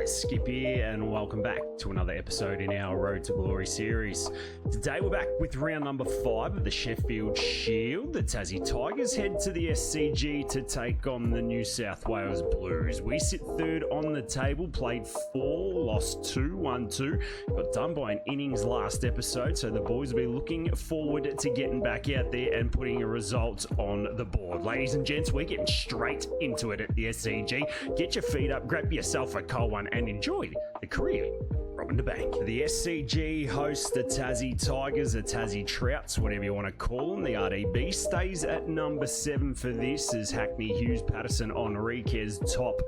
guys, Skip here, and welcome back to another episode in our Road to Glory series. Today we're back with round number 5 of the Sheffield Shield. The Tassie Tigers head to the SCG to take on the New South Wales Blues. We sit third on the table, played 4, lost 2, won 2. Got done by an innings last episode, so the boys will be looking forward to getting back out there and putting a result on the board. Ladies and gents, we're getting straight into it at the SCG. Get your feet up, grab yourself a cold one and enjoy the career robbing the bank. The SCG hosts the Tassie Tigers, the Tassie Trouts, whatever you want to call them. The RDB stays at number 7 for this as Hackney, Hughes, Patterson, Enriquez top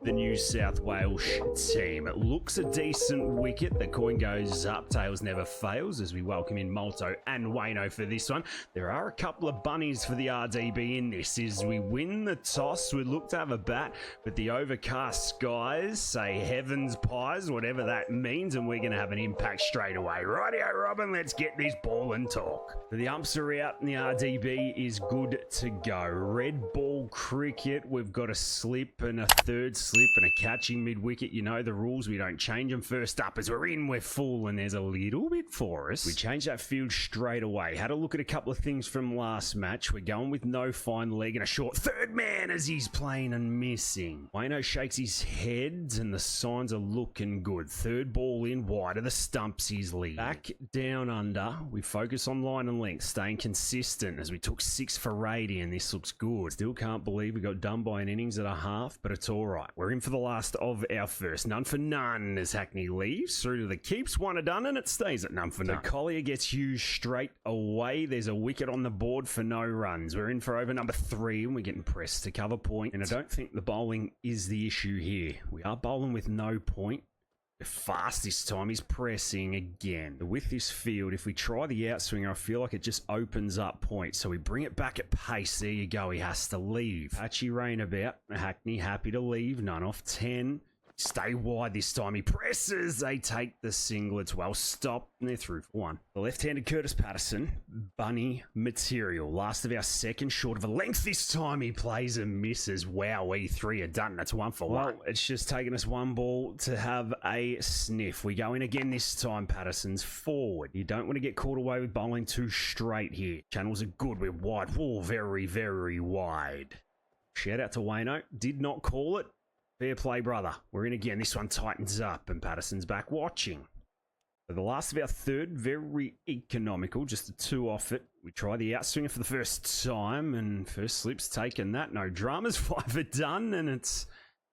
the New South Wales team. It looks a decent wicket. The coin goes up, tails never fails as we welcome in Malto and Wayno for this one. There are a couple of bunnies for the RDB in this. As we win the toss, we look to have a bat, but the overcast skies say heavens pies, whatever that means, and we're going to have an impact straight away. Rightio, Robin, let's get this ball and talk. The umps are out and the RDB is good to go. Red ball cricket, we've got a slip and a third slip and a catching mid-wicket. You know the rules, we don't change them. First up, as we're in, we're full, and there's a little bit for us. We changed that field straight away. Had a look at a couple of things from last match. We're going with no fine leg and a short third man as he's playing and missing. Wayno shakes his head and the signs are looking good. Third ball in, wide of the stumps he's leading. Back down under, we focus on line and length, staying consistent as we took 6 for 80 and this looks good. Still can't believe we got done by an innings at a half, but it's all right. We're in for the last of our first. None for none as Hackney leaves through to the keeps. 1 done and it stays at none for none. So Collier gets Hughes straight away. There's a wicket on the board for no runs. We're in for over number 3 and we're getting pressed to cover point. And I don't think the bowling is the issue here. We are bowling with no point. We're fast this time. He's pressing again. With this field, if we try the outswinger, I feel like it just opens up points. So we bring it back at pace. There you go. He has to leave. Patchy rain about. Hackney happy to leave. None off 10. Stay wide this time. He presses. They take the single. It's well stopped. And they're through for 1. The left-handed Curtis Patterson. Bunny material. Last of our second. Short of a length this time. He plays and misses. Wow, we 3 are done. That's 1 for 1. Well, it's just taken us 1 ball to have a sniff. We go in again this time. Patterson's forward. You don't want to get caught away with bowling too straight here. Channels are good. We're wide. Oh, very, very wide. Shout out to Wayno. Did not call it. Fair play, brother. We're in again. This one tightens up and Patterson's back watching. So the last of our third, very economical, just a 2 off it. We try the outswinger for the first time and first slip's taken that. No dramas, 5 are done and it's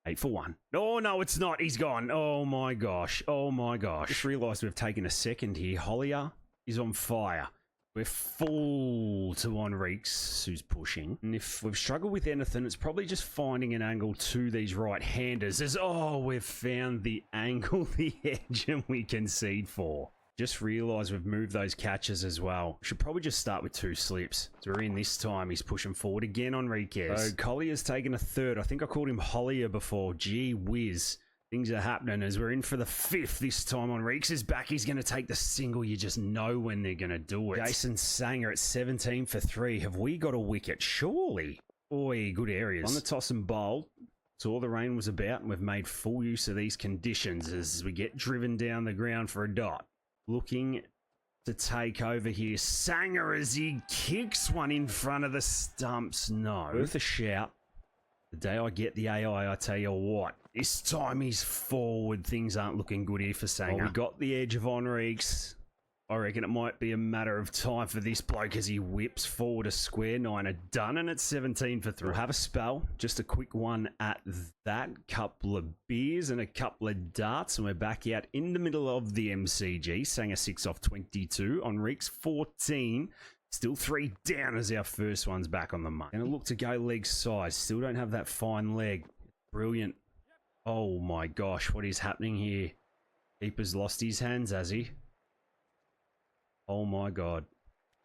8 for 1. Oh, no, it's not. He's gone. Oh, my gosh. Oh, my gosh. Just realised we've taken a second here. Hollier is on fire. We're full to Enriquez, who's pushing. And if we've struggled with anything, it's probably just finding an angle to these right-handers. As, oh, we've found the angle, the edge, and we concede 4. Just realised we've moved those catches as well. Should probably just start with 2 slips. So we're in this time. He's pushing forward again, Enriquez. So Collier's taken a third. I think I called him Hollier before. Gee whiz. Things are happening as we're in for the 5th this time. Enriquez is back. He's going to take the single. You just know when they're going to do it. Jason Sanger at 17 for 3. Have we got a wicket? Surely. Oi, good areas. On the toss and bowl, it's all the rain was about, and we've made full use of these conditions as we get driven down the ground for a dot. Looking to take over here. Sanger as he kicks one in front of the stumps. No. Worth a shout. The day I get the AI, I tell you what. This time he's forward. Things aren't looking good here for Sanger. Well, we got the edge of Enriquez. I reckon it might be a matter of time for this bloke as he whips forward a square. 9 are done and it's 17 for 3. We'll have a spell. Just a quick one at that. Couple of beers and a couple of darts. And we're back out in the middle of the MCG. Sanger 6 off 22. Enriquez 14. Still 3 down as our first one's back on the money. Gonna look to go leg side. Still don't have that fine leg. Brilliant. Oh my gosh, what is happening here? Keeper's lost his hands, has he? Oh my god.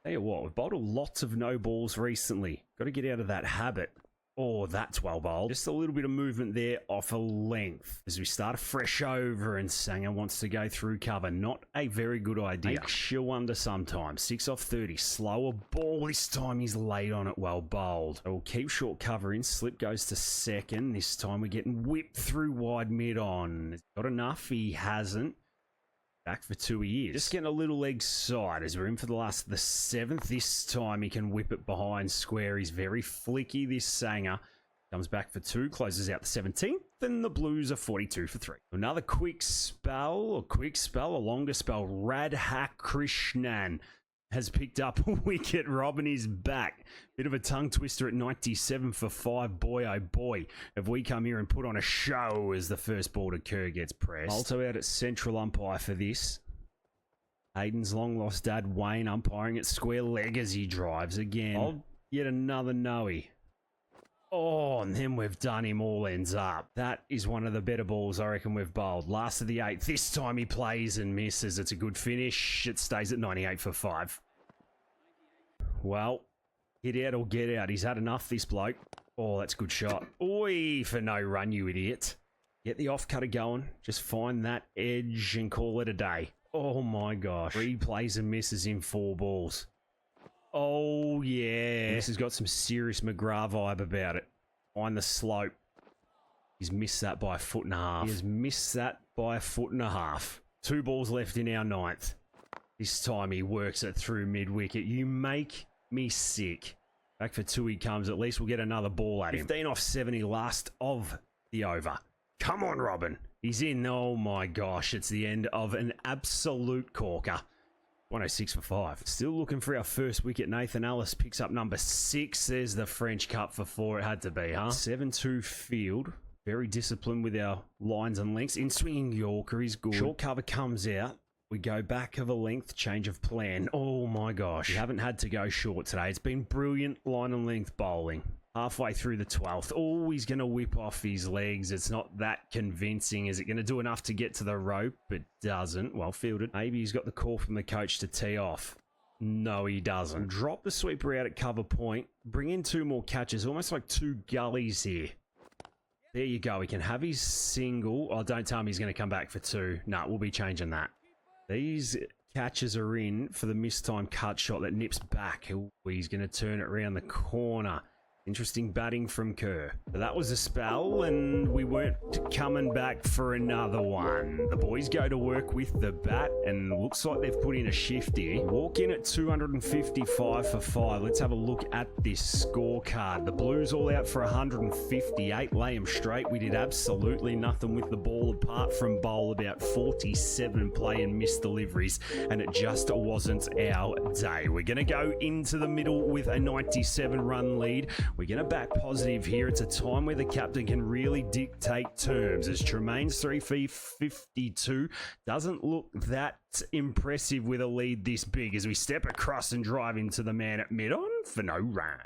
Tell you what, we've bowled lots of no balls recently. Got to get out of that habit. Oh, that's well bowled. Just a little bit of movement there off a length as we start a fresh over, and Sanger wants to go through cover. Not a very good idea. She'll under sometimes. 6 off 30. Slower ball. This time he's late on it. Well bowled. So we'll keep short cover in. Slip goes to second. This time we're getting whipped through wide mid on. Got enough? He hasn't. Back for 2 he is. Just getting a little leg side as we're in for the 7th. This time he can whip it behind square. He's very flicky, this Sanger. Comes back for 2, closes out the 17th, and the Blues are 42 for 3. Another a longer spell. Radhakrishnan has picked up a wicket. Robin is back. Bit of a tongue twister at 97 for 5. Boy, oh boy, have we come here and put on a show as the first ball to Kerr gets pressed. Also out at central umpire for this. Aiden's long lost dad, Wayne, umpiring at square leg as he drives again. Oh, yet another no-y. Oh, and then we've done him all ends up. That is one of the better balls I reckon we've bowled. Last of the 8th. This time he plays and misses. It's a good finish. It stays at 98 for 5. Well, hit out or get out. He's had enough, this bloke. Oh, that's a good shot. Oi, for no run, you idiot. Get the off cutter going. Just find that edge and call it a day. Oh my gosh. 3 plays and misses in 4 balls. Oh, yeah. This has got some serious McGrath vibe about it. Find the slope. He's missed that by 1.5 feet. He has missed that by 1.5 feet. 2 balls left in our 9th. This time he works it through mid-wicket. You make me sick. Back for 2 he comes. At least we'll get another ball at him. 15 off 70, last of the over. Come on, Robin. He's in. Oh, my gosh. It's the end of an absolute corker. 106 for 5. Still looking for our first wicket. Nathan Ellis picks up number 6. There's the French Cup for 4. It had to be, huh? 7-2 field. Very disciplined with our lines and lengths. In swinging Yorker is good. Short cover comes out. We go back of a length. Change of plan. Oh my gosh. We haven't had to go short today. It's been brilliant line and length bowling. Halfway through the 12th. Oh, he's going to whip off his legs. It's not that convincing. Is it going to do enough to get to the rope? It doesn't. Well fielded. Maybe he's got the call from the coach to tee off. No, he doesn't. Drop the sweeper out at cover point. Bring in 2 more catches. Almost like 2 gullies here. There you go. He can have his single. Oh, don't tell me he's going to come back for 2. No, we'll be changing that. These catches are in for the missed time cut shot that nips back. He's going to turn it around the corner. Interesting batting from Kerr. But that was a spell, and we weren't coming back for another one. The boys go to work with the bat, and looks like they've put in a shift here. Walk in at 255 for 5. Let's have a look at this scorecard. The Blues all out for 158. Lay them straight. We did absolutely nothing with the ball apart from bowl about 47 play and missed deliveries, and it just wasn't our day. We're going to go into the middle with a 97-run lead. We're going to back positive here. It's a time where the captain can really dictate terms, as Tremaine's 3 for 52 doesn't look that impressive with a lead this big, as we step across and drive into the man at mid-on for no run.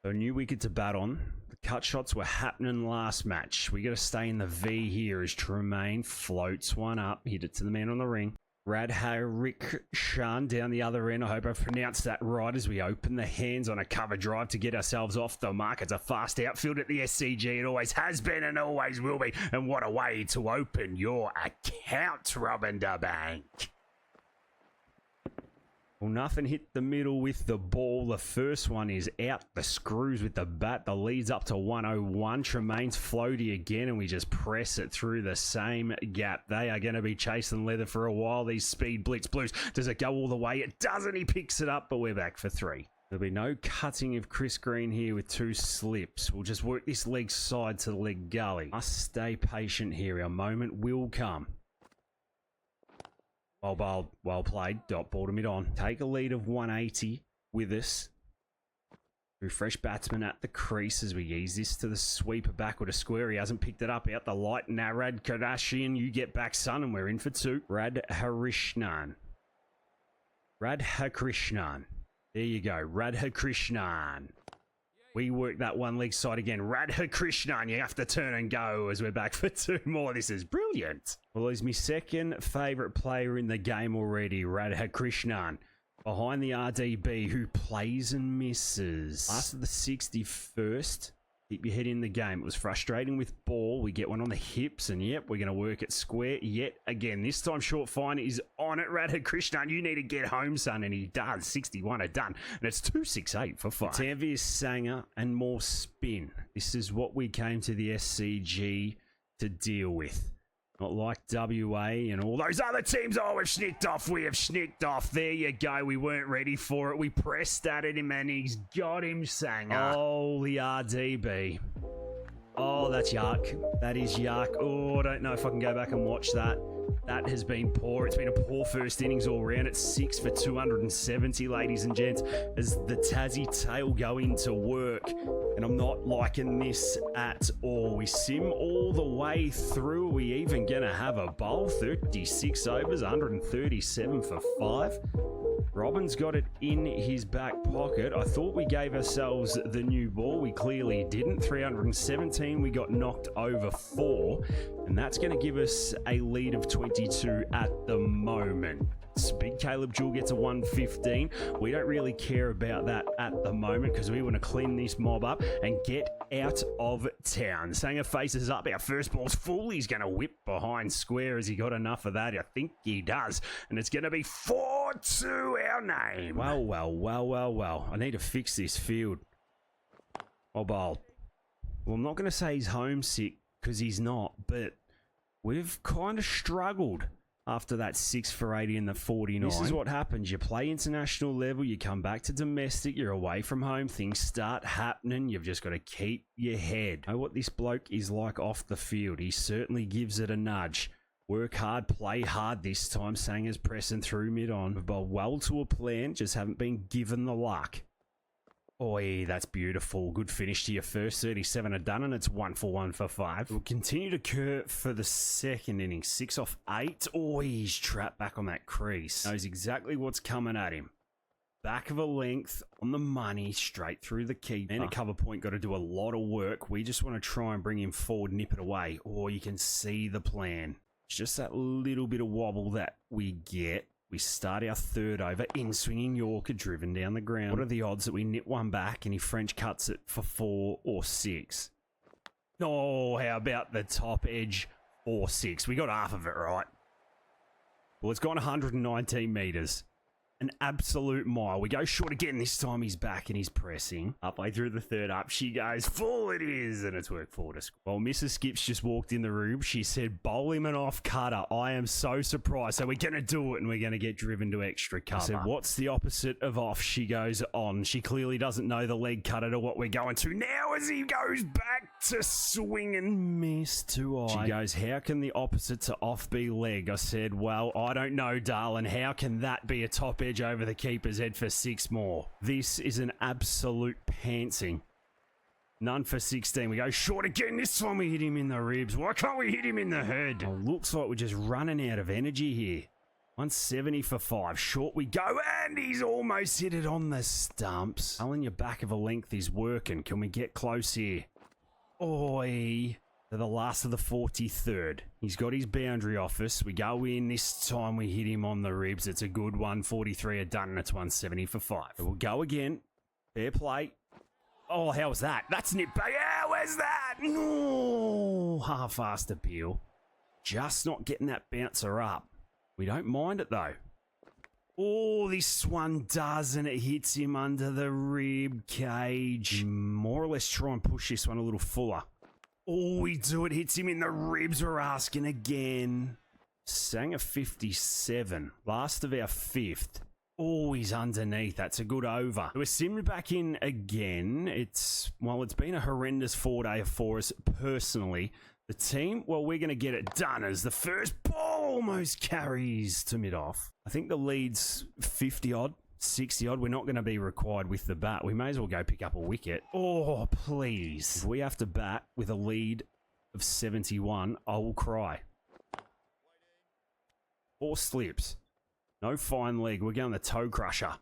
So a new wicket to bat on. The cut shots were happening last match. We got to stay in the V here as Tremaine floats one up, hit it to the man on the ring. Radhakrishnan down the other end. I hope I've pronounced that right, as we open the hands on a cover drive to get ourselves off the mark. It's a fast outfield at the SCG. It always has been and always will be. And what a way to open your account, Robin da Bank. Well, nothing hit the middle with the ball. The first one is out the screws with the bat. The lead's up to 101. Tremaine's floaty again, and we just press it through the same gap. They are going to be chasing leather for a while, these speed blitz Blues. Does it go all the way? It doesn't. He picks it up, but we're back for 3. There'll be no cutting of Chris Green here with 2 slips. We'll just work this leg side to the leg gully. Must stay patient here. Our moment will come. Well bowled, well played. Dot ball to mid-on. Take a lead of 180 with us. Refresh batsman at the crease as we ease this to the sweeper backward to square. He hasn't picked it up. Out the light. Narad Kardashian, you get back, son, and we're in for 2. Radhakrishnan. Radhakrishnan. There you go. Radhakrishnan. We work that one leg side again. Radhakrishnan, you have to turn and go as we're back for 2 more. This is brilliant. Well, he's my second favourite player in the game already, Radhakrishnan. Behind the RDB, who plays and misses. Last of the 61st. Keep your head in the game. It was frustrating with ball. We get one on the hips, and yep, we're going to work it square yet again. This time, Short Fine is on it. Radha you need to get home, son, and he does. 61 are done, and it's 268 for 5. Tanvier Sanger and more spin. This is what we came to the SCG to deal with. Not like WA and all those other teams. Oh, we've snicked off. We have snicked off. There you go. We weren't ready for it. We pressed at him and he's got him, Sanger. Oh, the RDB. Oh, that's yuck. That is yuck. Oh, I don't know if I can go back and watch that. That has been poor. It's been a poor first innings all round. It's 6 for 270, ladies and gents, as the Tassie tail go into work. And I'm not liking this at all. We sim all the way through. Are we even going to have a bowl? 36 overs, 137 for 5. Robin's got it in his back pocket. I thought we gave ourselves the new ball. We clearly didn't. 317, we got knocked over 4. And that's going to give us a lead of 22 at the moment. Big Caleb Jewell gets a 115. We don't really care about that at the moment because we want to clean this mob up and get out of town. Sanger faces up. Our first ball's full. He's going to whip behind square. Has he got enough of that? I think he does. And it's going to be 4-2 our name. Well. I need to fix this field. Oh, bold. Well, I'm not going to say he's homesick because he's not, but we've kind of struggled after that 6 for 80 in the 49. This is what happens. You play international level, you come back to domestic, you're away from home, things start happening. You've just got to keep your head. Know what this bloke is like off the field. He certainly gives it a nudge. Work hard, play hard this time. Sanger's pressing through mid-on. We've bowled well to a plan, just haven't been given the luck. Oi, that's beautiful. Good finish to your first. 37 are done, and it's 1 for 1 for 5. We'll continue to curve for the second inning. 6 off 8. Oh, he's trapped back on that crease. Knows exactly what's coming at him. Back of a length on the money, straight through the keeper. And at cover point, got to do a lot of work. We just want to try and bring him forward, nip it away. Oh, you can see the plan. It's just that little bit of wobble that we get. We start our third over, in-swinging Yorker, driven down the ground. What are the odds that we nip one back and he French cuts it for 4 or 6? Oh, how about the top edge 4-6? We got half of it right. Well, it's gone 119 metres. An absolute mile. We go short again. This time he's back and he's pressing. Halfway through the third up, she goes, full it is, and it's worked forward. Well, Mrs. Skips just walked in the room. She said, bowl him an off cutter. I am so surprised. So we're going to do it, and we're going to get driven to extra cover. I said, what's the opposite of off? She goes on. She clearly doesn't know the leg cutter to what we're going to now as he goes back to swing and miss to eye. She goes, how can the opposite to off be leg? I said, well, I don't know, darling. How can that be a top edge over the keeper's head for 6 more? This is an absolute pantsing. None for 16. We go short again. This time we hit him in the ribs. Why can't we hit him in the head? Oh, looks like we're just running out of energy here. 170 for 5. Short we go, and he's almost hit it on the stumps. Telling you back of a length is working. Can we get close here? Oi. To the last of the 43rd. He's got his boundary office. We go in. This time we hit him on the ribs. It's a good one. 43 are done, and it's 170 for 5. We'll go again. Fair play. Oh, how was that? That's nip back. How was that? No. Half-assed appeal. Just not getting that bouncer up. We don't mind it, though. Oh, this one does, and it hits him under the rib cage. More or less try and push this one a little fuller. Oh, we do it. Hits him in the ribs. We're asking again. Sanger 57. Last of our 5th. Oh, he's underneath. That's a good over. We're simmed back in again. It's been a horrendous 4-day for us personally. The team, well, we're going to get it done as the first ball almost carries to mid-off. I think the lead's 50-odd. 60-odd. We're not going to be required with the bat. We may as well go pick up a wicket. Oh, please. If we have to bat with a lead of 71, I will cry. 4 slips. No fine leg. We're going the toe crusher.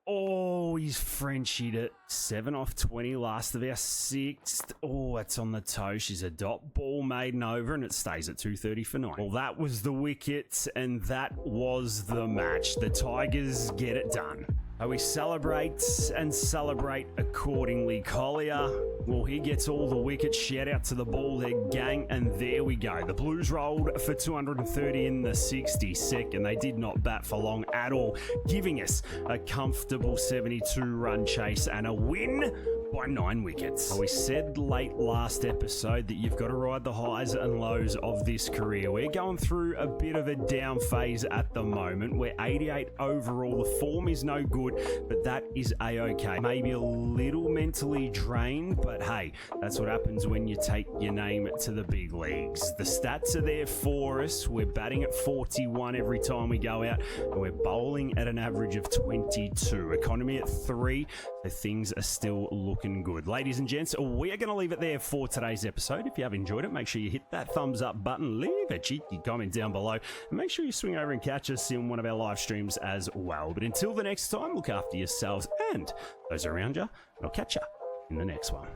Oh, he's Frenchied it. 7 off 20. Last of our 6th. Oh, that's on the toe. She's a dot ball maiden over, and it stays at 230 for 9. Well, that was the wicket, and that was the match. The Tigers get it done. We celebrate and celebrate accordingly. Collier, well, he gets all the wickets. Shout out to the ball there, gang. And there we go. The Blues rolled for 230 in the 62nd. They did not bat for long at all, giving us a comfortable 72-run chase and a win by 9 wickets. We said late last episode that you've got to ride the highs and lows of this career. We're going through a bit of a down phase at the moment. We're 88 overall. The form is no good, but that is a-okay. Maybe a little mentally drained, but hey, that's what happens when you take your name to the big leagues. The stats are there for us. We're batting at 41 every time we go out, and we're bowling at an average of 22. Economy at 3, so things are still looking good. Ladies and gents, we are going to leave it there for today's episode. If you have enjoyed it, make sure you hit that thumbs up button, leave a cheeky comment down below, and make sure you swing over and catch us in one of our live streams as well. But until the next time, look after yourselves and those around you, and I'll catch you in the next one.